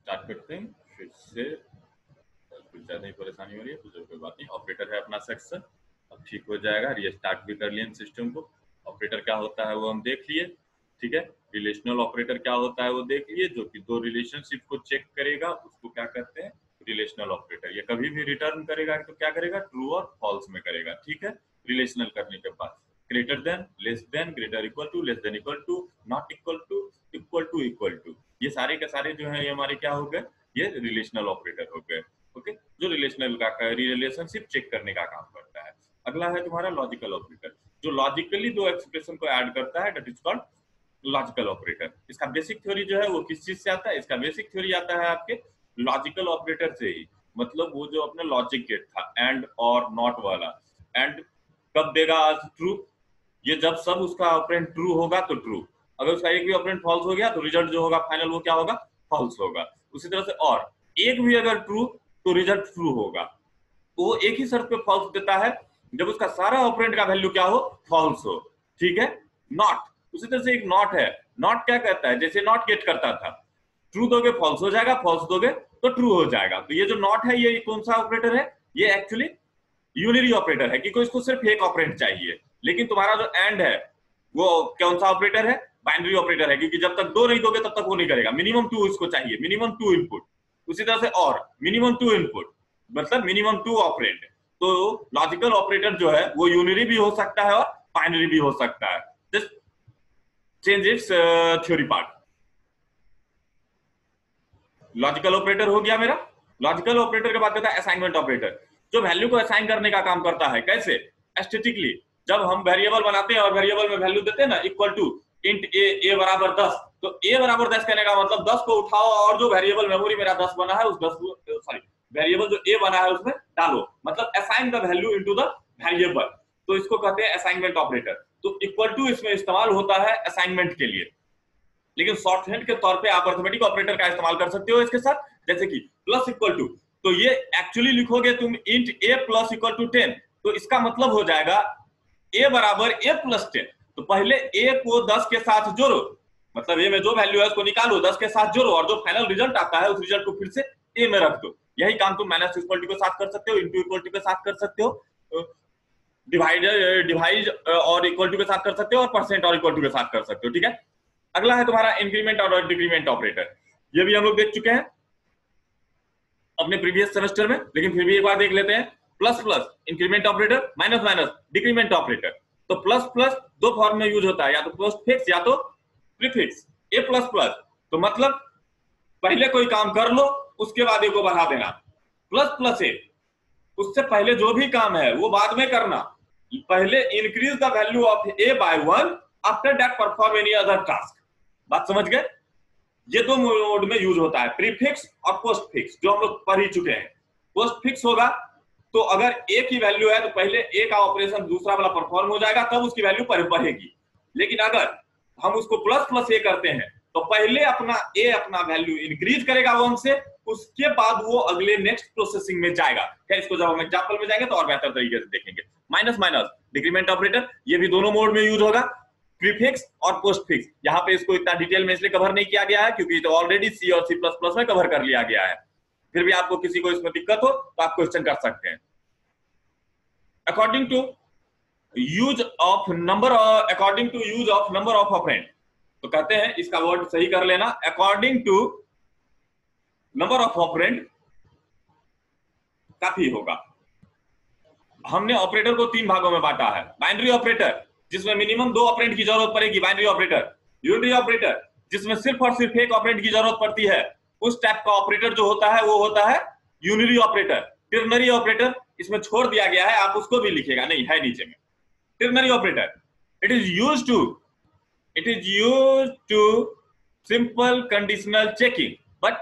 Start करते हैं फिर से। कुछ ज्यादा ही परेशानी हो रही है तो जो कोई बात नहीं, ऑपरेटर है अपना सेक्शन, अब ठीक हो जाएगा। रीस्टार्ट भी कर लिए सिस्टम को। ऑपरेटर क्या होता है वो हम देख लिए, ठीक है। रिलेशनल ऑपरेटर क्या होता है वो देख लिए, जो कि दो रिलेशनशिप को चेक करेगा, उसको क्या कहते हैं, रिलेशनल ऑपरेटर। ये कभी भी रिटर्न करेगा तो क्या करेगा, ट्रू और फॉल्स में करेगा, ठीक है। रिलेशनल करने के बाद greater than, less than, greater equal to, less than equal to, not equal to, equal to, equal to, ये सारे के सारे जो है ये हमारे क्या हो गए, ये रिलेशनल ऑपरेटर हो गए, ओके। जो रिलेशनल का रिलेशनशिप चेक करने का काम करता है। अगला है तुम्हारा लॉजिकल ऑपरेटर, जो लॉजिकली दो एक्सप्रेशन को ऐड करता है, that is called logical operator. इसका बेसिक थ्योरी जो है वो किस चीज से आता है, इसका बेसिक थ्योरी आता है आपके लॉजिकल ऑपरेटर से ही। मतलब वो जो अपना लॉजिक गेट था एंड और नॉट वाला, एंड कब देगा आज ट्रू, ये जब सब उसका ऑपरेंड ट्रू होगा तो ट्रू, अगर उसका एक भी ऑपरेंड फॉल्स हो गया तो रिजल्ट जो होगा फाइनल वो क्या होगा, फॉल्स होगा। उसी तरह से और एक भी अगर ट्रू तो रिजल्ट ट्रू होगा। तो वो एक ही शर्त पे फॉल्स देता है, जब उसका सारा ऑपरेंड का वैल्यू क्या हो, फॉल्स हो, ठीक है। नॉट, उसी तरह से एक नॉट है, नॉट क्या कहता है, जैसे नॉट गेट करता था, ट्रू दोगे फॉल्स हो जाएगा, फॉल्स दोगे तो ट्रू हो जाएगा। तो ये जो नॉट है ये कौन सा ऑपरेटर है, ये एक्चुअली यूनिरी ऑपरेटर है, क्योंकि इसको सिर्फ एक ऑपरेंड चाहिए। लेकिन तुम्हारा जो एंड है वो कौन सा ऑपरेटर है, बाइनरी ऑपरेटर है, क्योंकि जब तक दो नहीं दोगे तब तक वो नहीं करेगा, मिनिमम टू इसको चाहिए, मिनिमम टू इनपुट। उसी तरह से और मिनिमम टू इनपुट मतलब मिनिमम टू ऑपरेंड। तो लॉजिकल ऑपरेटर जो है वो यूनिरी भी हो सकता है और बाइनरी भी हो सकता है, just change it's theory part. Logical operator हो गया मेरा। लॉजिकल ऑपरेटर के बाद कहता है असाइनमेंट ऑपरेटर, जो वैल्यू को असाइन करने का काम करता है। कैसे, एस्थेटिकली, जब हम वेरिएबल बनाते हैं और वेरिएबल में वैल्यू देते हैं ना, इक्वल टू इंट ए बराबर 10, तो ए बराबर 10 कहने का मतलब 10 को उठाओ और जो वेरिएबल मेमोरी मेरा 10 बना है उस 10 को, सॉरी, वेरिएबल जो ए बना है उसमें डालो, मतलब assign the value into the variable. तो इसको कहते हैं असाइनमेंट ऑपरेटर। तो इक्वल टू इसमें इस्तेमाल होता है असाइनमेंट के लिए, लेकिन शॉर्ट हैंड के तौर पे आप अरिथमेटिक ऑपरेटर का इस्तेमाल कर सकते हो इसके साथ, जैसे कि प्लस इक्वल टू। तो ये एक्चुअली लिखोगे तुम int a plus equal to 10, तो इसका मतलब हो जाएगा ए बराबर ए प्लस 10। तो पहले ए को 10 के साथ जोड़ो, मतलब ए में जो वैल्यू है उसको निकालो, 10 के साथ जोड़ो, और जो फाइनल रिजल्ट आता है उस रिजल्ट को फिर से ए में रख दो। यही काम तुम माइनस इक्वल टू के साथ कर सकते हो, इंटू इक्वल टू के साथ कर सकते हो, डिवाइड और इक्वल टू के साथ कर सकते हो, और परसेंट और इक्वल टू के साथ कर सकते हो, ठीक है। अगला है तुम्हारा इंक्रीमेंट और डिक्रीमेंट ऑपरेटर। ये भी हम लोग देख चुके हैं अपने प्रीवियस सेमेस्टर में, लेकिन फिर भी एक बार देख लेते हैं। Plus plus increment operator, minus minus decrement operator. तो प्लस प्लस दो फॉर्म में यूज होता है, या तो पोस्टफिक्स या तो प्रीफिक्स। ए प्लस प्लस तो मतलब पहले कोई काम कर लो उसके बाद ए को बढ़ा देना, प्लस प्लस ए उससे पहले जो भी काम है वो बाद में करना, पहले increase the value of a by 1 after that perform any other task. बात समझ गए। ये दो मोड में यूज होता है, प्रीफिक्स और पोस्टफिक्स, जो हम लोग पढ़ ही चुके हैं। पोस्टफिक्स होगा तो अगर ए की वैल्यू है तो पहले ए का ऑपरेशन दूसरा वाला परफॉर्म हो जाएगा, तब उसकी वैल्यू बढ़ेगी। लेकिन अगर हम उसको प्लस प्लस ए करते हैं तो पहले अपना वैल्यू इंक्रीज करेगा 1 से, उसके बाद वो अगले नेक्स्ट प्रोसेसिंग में जाएगा। खैर इसको जब हम एग्जांपल में जाएंगे तो और बेहतर तरीके से देखेंगे। माइनस माइनस डिक्रीमेंट ऑपरेटर, ये भी दोनों मोड में यूज होगा, प्रीफिक्स और पोस्टफिक्स। यहाँ पे इसको इतना डिटेल में इसलिए कवर नहीं किया गया है क्योंकि तो ऑलरेडी सी और C++ में कवर कर लिया गया है। फिर भी आपको किसी को इसमें दिक्कत हो तो आप क्वेश्चन कर सकते हैं। According to use of number of operand, तो कहते हैं इसका वर्ड सही कर लेना, according to number of operand काफी होगा। हमने ऑपरेटर को 3 भागों में बांटा है। बाइनरी ऑपरेटर जिसमें मिनिमम 2 ऑपरेंड की जरूरत पड़ेगी, बाइनरी ऑपरेटर। यूनिटरी ऑपरेटर जिसमें सिर्फ और सिर्फ एक ऑपरेंड की जरूरत पड़ती है, उस टाइप का ऑपरेटर जो होता है वो होता है यूनिटरी ऑपरेटर। टर्नरी ऑपरेटर इसमें छोड़ दिया गया है, आप उसको भी लिखेगा, नहीं है नीचे में। Ternary operator it is used to simple conditional checking, but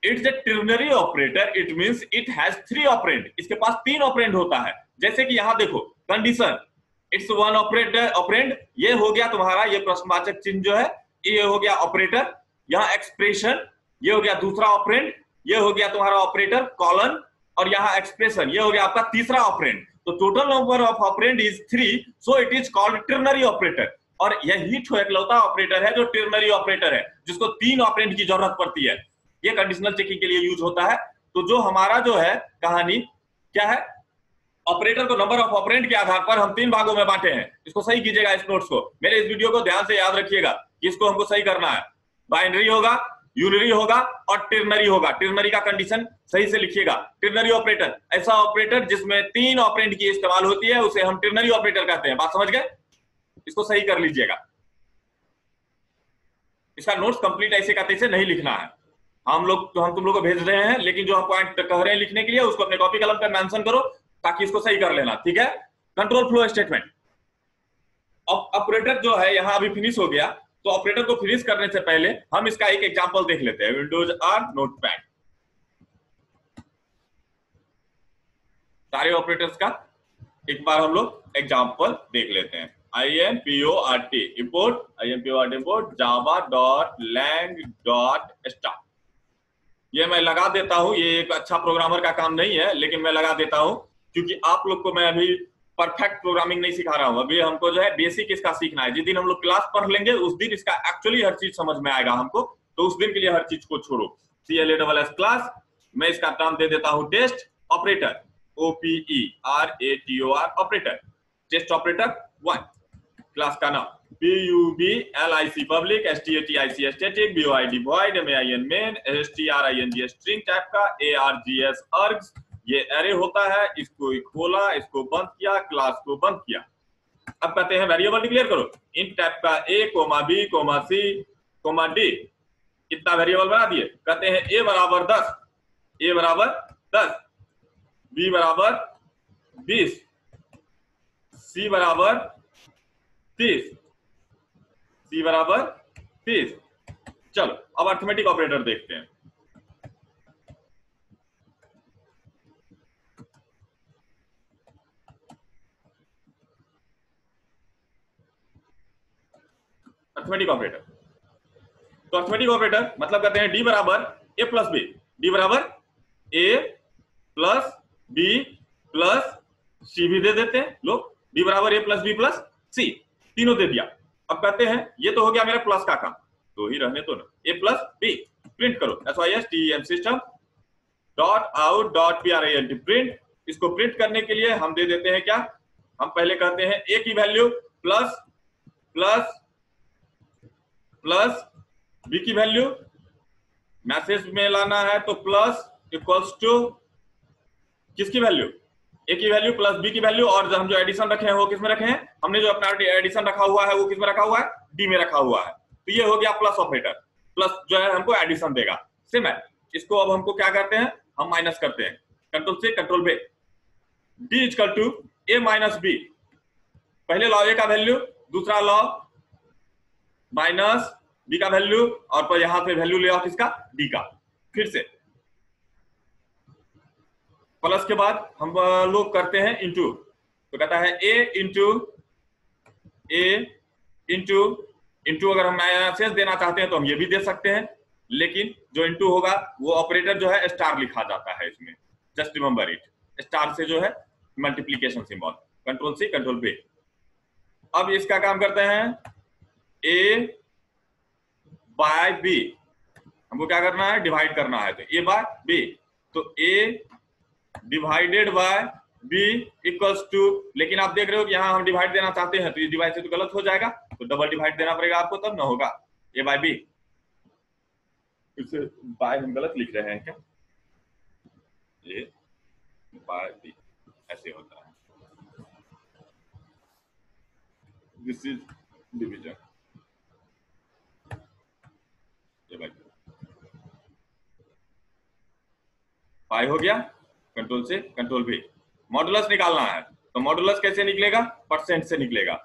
it's a ternary operator, it means it has 3 operand. इसके पास 3 ऑपरेंड होता है। जैसे कि यहां देखो, कंडीशन इट्स 1 ऑपरेंड, ये हो गया तुम्हारा, ये प्रश्नवाचक चिन्ह जो है ये हो गया ऑपरेटर। यहाँ एक्सप्रेशन ये हो गया दूसरा ऑपरेंड, ये हो गया तुम्हारा ऑपरेटर कॉलन, और यहाँ एक्सप्रेशन ये हो गया आपका तीसरा ऑपरेंड। तो total number of operand is 3, so it is called ternary operator. और यही तो एकलौता ऑपरेटर है जो टर्नरी ऑपरेटर है, जिसको 3 ऑपरेंड की जरूरत पड़ती है। ये कंडीशनल चेकिंग के लिए यूज होता है। तो जो हमारा जो है कहानी क्या है, ऑपरेटर को नंबर ऑफ ऑपरेंड के आधार पर हम 3 भागों में बांटे हैं। इसको सही कीजिएगा, इस नोट्स को, मेरे इस वीडियो को ध्यान से याद रखिएगा कि इसको हमको सही करना है। बाइनरी होगा, यूनरी होगा और टिर्नरी होगा। टिर्नरी का कंडीशन सही से लिखिएगा। टिर्नरी ऑपरेटर, ऐसा ऑपरेटर जिसमें 3 ऑपरेंड की इस्तेमाल होती है उसे हम टिर्नरी ऑपरेटर कहते हैं। बात समझ गए? इसको सही कर लीजिएगा। इसका नोट्स कंप्लीट ऐसे का तैसे नहीं लिखना है। हम तुम लोग को भेज रहे हैं, लेकिन जो हम पॉइंट कह रहे हैं लिखने के लिए उसको अपने कॉपी कलम पे मेंशन करो ताकि इसको सही कर लेना, ठीक है? Control flow statement. अब ऑपरेटर जो है यहां अभी फिनिश हो गया, तो ऑपरेटर को फिनिश करने से पहले हम इसका एक एग्जांपल देख लेते हैं। विंडोज आर नोटपैड, सारे ऑपरेटर्स का एक बार हम लोग एग्जांपल देख लेते हैं। import import java.lang.star, ये मैं लगा देता हूं। ये एक अच्छा प्रोग्रामर का काम नहीं है, लेकिन मैं लगा देता हूं क्योंकि आप लोग को मैं अभी परफेक्ट प्रोग्रामिंग नहीं सिखा रहा हूं। अभी हमको जो है बेसिक इसका सीखना है। जिस दिन हम लोग क्लास पढ़ लेंगे उस दिन इसका एक्चुअली हर चीज समझ में आएगा हमको, तो उस दिन के लिए हर चीज को छोड़ो। CLASS क्लास, मैं इसका नाम दे देता हूं test operator, OPERATOR operator, test operator 1। Class का नाम PUBLIC public, STATIC static, VOID void, MAIN main, STRING string type का, ARGS args, ये एरे होता है। इसको खोला, इसको बंद किया, क्लास को बंद किया। अब कहते हैं वेरिएबल डिक्लेयर करो। इंट टाइप का A, B, C, D, कितना वेरिएबल बना दिए। कहते हैं A बराबर 10, A बराबर 10, B बराबर 20, C बराबर 30, C बराबर 30। चलो अब अरिथमेटिक ऑपरेटर देखते हैं। अरिथमेटिक ऑपरेटर, तो अरिथमेटिक ऑपरेटर मतलब कहते हैं D बराबर A प्लस B, D बराबर A plus B plus C भी दे देते हैं लोग। D बराबर A plus B plus C, तीनों दे दिया। अब कहते हैं ये तो हो गया मेरा प्लस का काम, तो ही रहने तो ना। A प्लस B प्रिंट करो, SYSTEM system dot out dot print print. इसको प्रिंट करने के लिए हम दे देते हैं क्या, हम पहले कहते हैं A की value plus plus plus B की वैल्यू, मैसेज में लाना है तो प्लस इक्वल्स टू किसकी वैल्यू, A की वैल्यू प्लस B की वैल्यू। और जो हम जो एडिशन रखे हैं वो किस में रखे हैं, हमने जो अपना एडिशन रखा हुआ है वो किस में रखा हुआ है, D में रखा हुआ है। तो ये हो गया प्लस ऑपरेटर, प्लस जो है हमको एडिशन देगा। सेम है। इसको अब हमको क्या करते हैं, हम माइनस करते हैं, कंट्रोल से control B, D equal to A minus B। पहले लॉ A का वैल्यू, दूसरा लॉ माइनस B का वैल्यू, और पर यहां पे वैल्यू ले आओ किसका, D का। फिर से प्लस के बाद हम लोग करते हैं इंटू, तो कहता है A into A into into. अगर हम मैसेज देना चाहते हैं तो हम ये भी दे सकते हैं, लेकिन जो इंटू होगा वो ऑपरेटर जो है स्टार लिखा जाता है इसमें, जस्ट रिमेंबर इट। स्टार से जो है multiplication symbol, control C control B। अब इसका काम करते हैं A बाय B, हमको क्या करना है, डिवाइड करना है। तो A बाय B, तो A divided by B equals to, लेकिन आप देख रहे हो कि यहाँ हम डिवाइड देना चाहते हैं तो ये डिवाइड से तो गलत हो जाएगा, तो डबल डिवाइड देना पड़ेगा आपको, तब ना होगा। A बाय B, इसे बाय हम गलत लिख रहे हैं क्या, A बाय B ऐसे होता है, दिस इज डिवीजन। पाई हो गया, कंट्रोल से कंट्रोल V। मॉडुलस निकालना है, तो मॉडुलस कैसे निकलेगा, परसेंट से निकलेगा।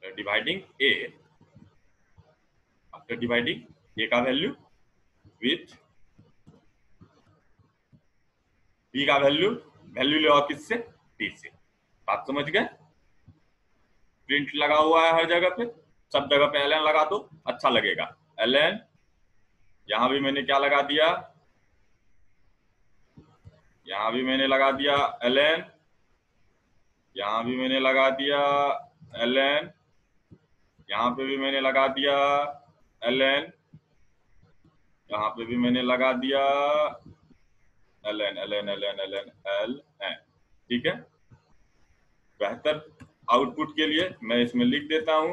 Dividing A, after dividing A का वैल्यू विथ p का वैल्यू लो किससे, t से। बात समझ गए? प्रिंट लगा हुआ है हर जगह पे, सब जगह पे ln लगा दो, अच्छा लगेगा। ln, यहां भी मैंने क्या लगा दिया, यहां भी मैंने लगा दिया ln, यहां भी मैंने लगा दिया ln, यहां पे भी मैंने लगा दिया ln, यहां पे भी मैंने लगा दिया ln ln ln ln ln। ठीक है, बेहतर आउटपुट के लिए मैं इसमें लिख देता हूं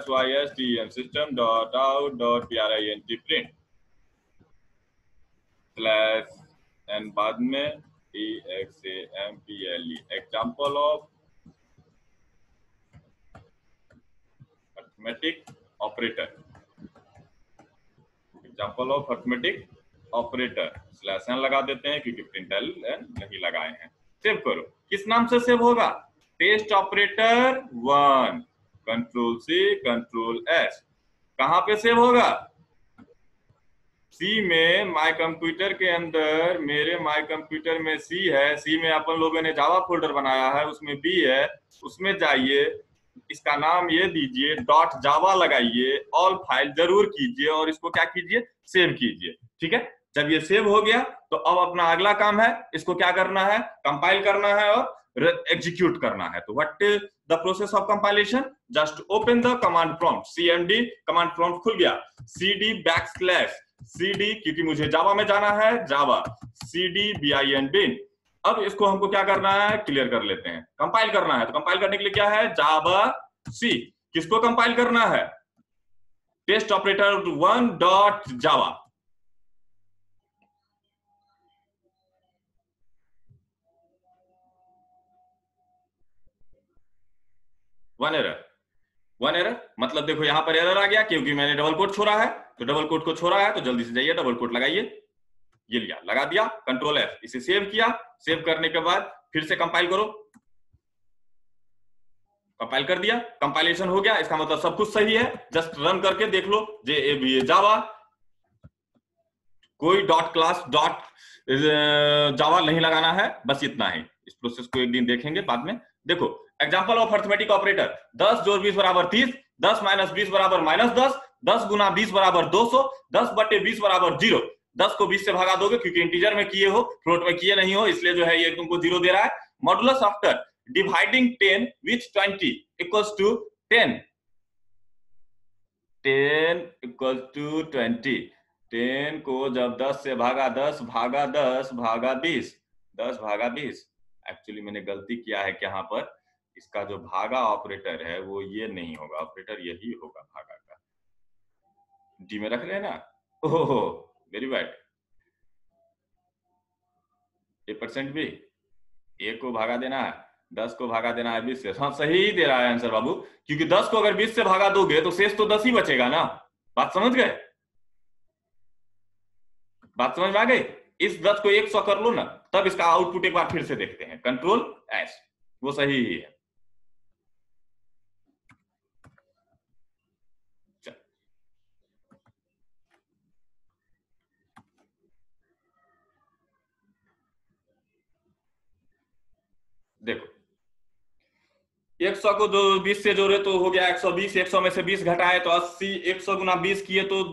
system system dot out dot print slash n बाद में example example of arithmetic operator, example of arithmetic operator slash n लगा देते हैं क्योंकि प्रिंट n नहीं लगाए हैं। सेव करो, किस नाम से सेव होगा, test operator 1, control C control S। कहां पे सेव होगा, सी में, माय कंप्यूटर के अंदर, मेरे माय कंप्यूटर में सी है, सी में अपन लोगों ने जावा फोल्डर बनाया है, उसमें बी है, उसमें जाइए, इसका नाम ये दीजिए, डॉट जावा लगाइए, ऑल फाइल जरूर कीजिए और इसको क्या कीजिए, सेव कीजिए। ठीक है, जब ये सेव हो गया तो अब अपना अगला काम है, इसको क्या करना है, कंपाइल करना है और एग्जीक्यूट करना है। तो what is the process of compilation, just open the command prompt, cmd command prompt खुल गया, cd बैकस्लैश cd, क्योंकि मुझे जावा में जाना है, जावा cd bin। अब इसको हमको क्या करना है, क्लियर कर लेते हैं, कंपाइल करना है। तो कंपाइल करने के लिए क्या है, जावा सी, किसको कंपाइल करना है, test operator 1 dot Java. One error मतलब देखो यहां पर एरर आ गया क्योंकि मैंने डबल कोट छोड़ा है, तो डबल कोट को छोड़ा है तो जल्दी से जाइए डबल कोट लगाइए, ये लिया, लगा दिया, कंट्रोल F, इसे सेव किया, सेव करने के बाद फिर से कंपाइल करो, कंपाइल कर दिया, कंपाइलेशन हो गया, इसका मतलब सब कुछ सही है, जस्ट रन करके देख लो, जावा, कोई डॉट क्लास डॉट जावा नहीं लगाना है, बस इतना ही। इस प्रोसेस को एक दिन देखेंगे बाद में। देखो एग्जांपल ऑफ अरिथमेटिक ऑपरेटर, 10 जोड़ 20 बराबर 30, 10 माइनस 20 बराबर -10, 10 गुना 20 बराबर 200, 10 बटे 20 बराबर 0। 10 को 20 से भागा दोगे क्योंकि इंटीजर में किए हो, फ्लोट में किए नहीं हो, इसलिए जो है ये तुमको 0 दे रहा है। Modulus after dividing 10 with 20 equals to 10, 10 equal to 20। 10 को जब 10 से भागा 10 भागा 10 भागा 20, 10 भागा 20, एक्चुअली मैंने गलती किया है कि यहाँ पर इसका जो भागा ऑपरेटर है वो ये नहीं होगा, ऑपरेटर यही होगा भागा का, डी में रख लेना। ओहो वेरी बैड, A% भी, ए को भागा देना है, 10 को भागा देना है 20 से। हाँ सही दे रहा है आंसर बाबू, क्योंकि 10 को अगर 20 से भागा दोगे तो शेष तो 10 ही बचेगा ना। बात समझ गए, बात समझ में आ गई। इस 10 को 100 कर लो ना, तब इसका आउटपुट एक बार फिर से देखते हैं, कंट्रोल S, वो सही ही है। देखो 100 को 20 से जोड़े तो हो गया 120, 100 में से 20 घटाए तो 80, 100 गुना 20 किए तो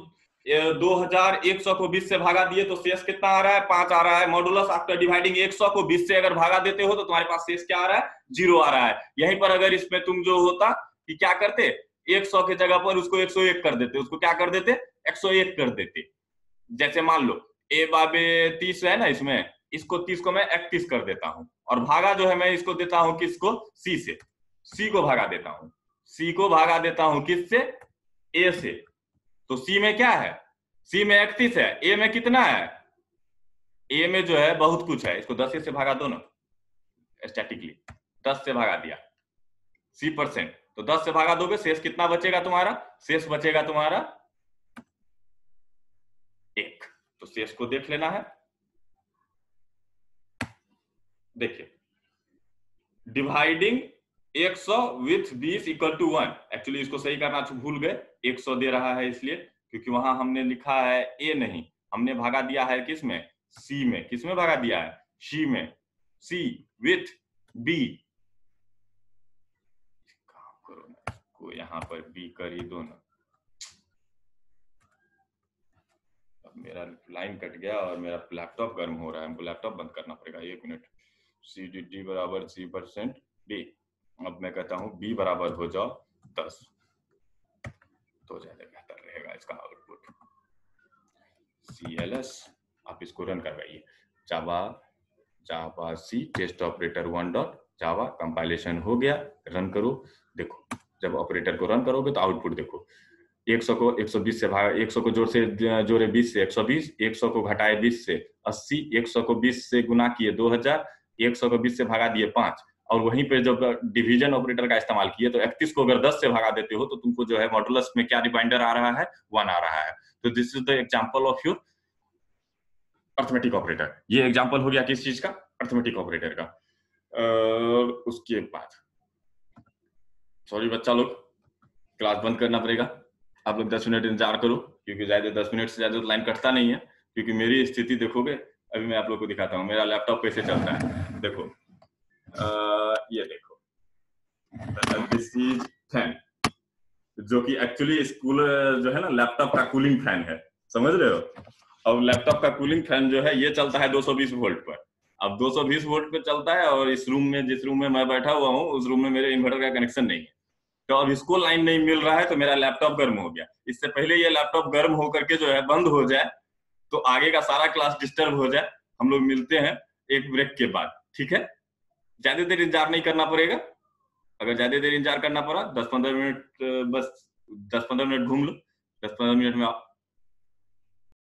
2000, 100 को 20 से भागा दिए तो शेष कितना आ रहा है, 5 आ रहा है। मॉडुलस आफ्टर डिवाइडिंग 100 को 20 से अगर भागा देते हो तो तुम्हारे पास शेष क्या आ रहा है, 0 आ रहा है। यहीं पर अगर इसमें तुम जो होता कि क्या करते, 100 के जगह पर उसको 101 कर देते, उसको क्या कर देते, 101 कर देते। जैसे मान लो ए बाबे 30 है ना, इसमें इसको 30 को मैं 31 कर देता हूं, और भागा जो है मैं इसको देता हूं किसको, सी से, सी को भागा देता हूं, सी को भागा देता हूं किससे, ए से। तो सी में क्या है, सी में 31 है, ए में कितना है, ए में जो है बहुत कुछ है, इसको 10 से भागा दो ना स्टैटिकली, 10 से भागा दिया C%, तो 10 से भागा दोगे शेष कितना बचेगा तुम्हारा, शेष बचेगा तुम्हारा 1। तो शेष को देख लेना है। देखिए dividing 100 with 20 equal to 1, actually इसको सही करना भूल गए, 100 दे रहा है इसलिए क्योंकि वहां हमने लिखा है ए नहीं, हमने भागा दिया है किस में, सी में। किस में भागा दिया है, शी में, सी विथ बी, काम करो ना इसको यहाँ पर बी कर ही दो ना। अब मेरा लाइन कट गया और मेरा लैपटॉप गर्म हो रहा है, हमको लैपटॉप बंद करना पड़ेगा, 1 मिनट। सी डी डी बराबर C% बी। अब मैं कहता हूँ बी बराबर हो जाओ 10, तो ज्यादा बेहतर रहेगा इसका आउटपुट। CLS आप इसको रन करवाइए, Java C test operator 1 dot Java, compilation हो गया, रन करो। देखो जब ऑपरेटर को रन करोगे तो आउटपुट देखो, 100 को 120 से भागा, 100 को जोड़े 20 से 120, 100 को घटाए 20 से 80, 100 को 20 से गुना किए 2000, 100 को 20 से भागा दिए 5, और वहीं पे जब डिवीजन ऑपरेटर का इस्तेमाल किए तो 31 को अगर 10 से भागा देते हो तो तुमको जो है मॉडुलस में क्या रिमाइंडर आ रहा है, 1 आ रहा है। तो this is the example of your arithmetic operator. ये एग्जांपल हो गया किस चीज का, अर्थमेटिक ऑपरेटर का। उसके बाद सॉरी बच्चा लोग, क्लास बंद करना पड़ेगा, आप लोग 10 मिनट इंतजार करो, क्योंकि ज्यादा 10 मिनट से ज्यादा तो लाइन कटता नहीं है। क्योंकि मेरी स्थिति देखोगे, अभी मैं आप लोग को दिखाता हूँ मेरा लैपटॉप कैसे चलता है। देखो ये देखो, दिस इज फैन, जो कि एक्चुअली स्कूल जो है ना लैपटॉप का कूलिंग फैन है, समझ रहे हो। अब लैपटॉप का कूलिंग फैन जो है ये चलता है 220 वोल्ट पर। अब 220 वोल्ट पे चलता है, और इस रूम में, जिस रूम में मैं बैठा हुआ हूँ, उस रूम में मेरे इन्वर्टर का कनेक्शन नहीं है, तो अब इसको लाइन नहीं मिल रहा है, तो मेरा लैपटॉप गर्म हो गया। इससे पहले ये लैपटॉप गर्म होकर के जो है बंद हो जाए, तो आगे का सारा क्लास डिस्टर्ब हो जाए। हम लोग मिलते हैं एक ब्रेक के बाद, ठीक है। ज्यादा देर इंतजार नहीं करना पड़ेगा, अगर ज्यादा देर इंतजार करना पड़ा 10-15 मिनट, बस 10-15 मिनट घूम लो, 10-15 मिनट में